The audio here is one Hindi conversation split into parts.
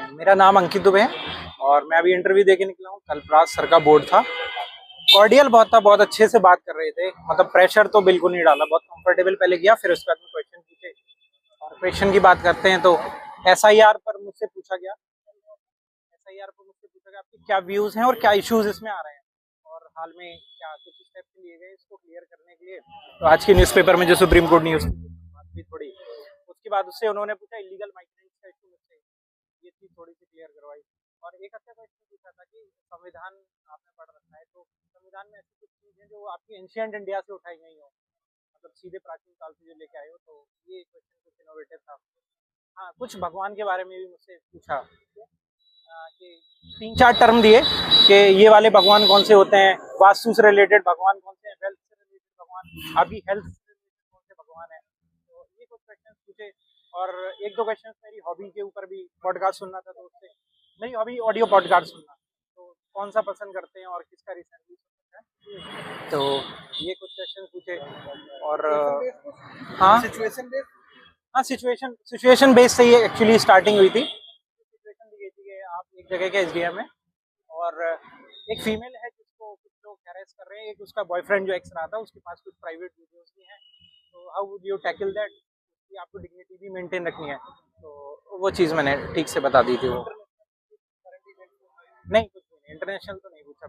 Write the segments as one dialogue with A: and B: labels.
A: मेरा नाम अंकित दुबे है और मैं अभी इंटरव्यू देके निकला हूँ। कल्पराज सर का बोर्ड था, कॉर्डियल बहुत था, बहुत अच्छे से बात कर रहे थे, मतलब प्रेशर तो बिल्कुल नहीं डाला, बहुत कंफर्टेबल पहले किया, फिर उसके बाद में क्वेश्चन पूछे। और क्वेश्चन की बात करते हैं तो एसआईआर पर मुझसे पूछा गया, आपके क्या व्यूज हैं और क्या इश्यूज इसमें आ रहे हैं और हाल में क्या कुछ स्टेप्स लिए गए इसको क्लियर करने के लिए। तो आज के न्यूज़पेपर में जो सुप्रीम कोर्ट न्यूज़ बात भी थोड़ी, उसके बाद उससे उन्होंने पूछा इलीगल माइग्रेंट्स का इशू मुझसे, ये चीज थोड़ी सी क्लियर करवाई। और एक अच्छा क्वेश्चन पूछा था कि संविधान आपने पढ़ रखा है, तो संविधान में ऐसी कुछ चीज है जो आपकी एंशिएंट इंडिया से उठाई गई हो, मतलब सीधे प्राचीन काल से जो लेके आए हो, तो ये क्वेश्चन कुछ इनोवेटिव था। हाँ, कुछ भगवान के बारे में भी मुझसे पूछा कि 3-4 टर्म दिए कि ये वाले भगवान कौन से होते हैं, वास्तु से रिलेटेड भगवान कौन से हैं, वेल्थ से रिलेटेड भगवान, अभी हेल्थ से रिलेटेड कौन से भगवान है, तो ये कुछ क्वेश्चन पूछे। और 1-2 क्वेश्चन मेरी हॉबी के ऊपर भी, पॉडकास्ट सुनना था, तो उससे मेरी हॉबी ऑडियो पॉडकास्ट सुनना, तो कौन सा पसंद करते हैं और किसका रिसेंटली सुनना है, तो ये कुछ क्वेश्चन पूछे। और हाँ सिचुएशन बेस्ड से ये एक्चुअली स्टार्टिंग हुई थी। आप एक जगह के एसडीएम में और एक फीमेल है जिसको कुछ लोग हैरेस कर रहे हैं, एक उसका बॉयफ्रेंड जो एक्स रहा था, उसके पास कुछ प्राइवेट वीडियोस भी हैं, तो how would you tackle that, कि आपको डिग्निटी भी मेंटेन रखनी है, तो वो चीज़ मैंने ठीक से बता दी थी। वो नहीं, कुछ नहीं, इंटरनेशनल तो नहीं पूछा।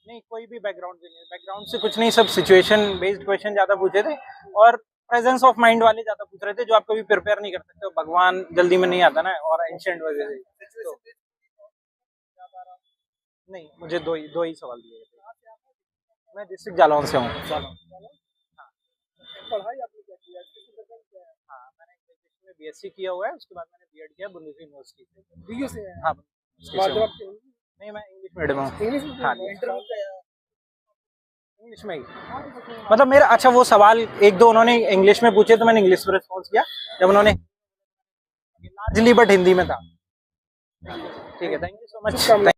A: नहीं, कोई भी बैकग्राउंड भी नहीं, बैकग्राउंड से कुछ नहीं, सब सिचुएशन बेस्ड क्वेश्चन ज्यादा पूछे थे और प्रेजेंस ऑफ माइंड वाले ज्यादा पूछ रहे थे, जो आप कभी प्रिपेयर नहीं कर सकते, भगवान जल्दी में नहीं आता ना, और एंशिएंट वगैरह तो नहीं, मुझे दो ही सवाल दिए थे। मैं डिस्ट्रिक्ट जालौन से हूँ। हाँ, हाँ, मैंने ग्रेजुएशन में बीएससी किया हुआ है, उसके बाद मैंने बीएड किया बुंदेली यूनिवर्सिटी से। हाँ, नहीं, मैं इंग्लिश मीडियम हूँ। हाँ, इंग्लिश में ही, मतलब मेरा अच्छा वो सवाल 1-2 उन्होंने इंग्लिश में पूछे तो मैंने इंग्लिश में रिस्पॉन्स किया, जब उन्होंने लार्जली बट हिंदी में था। ठीक है, थैंक यू सो मच।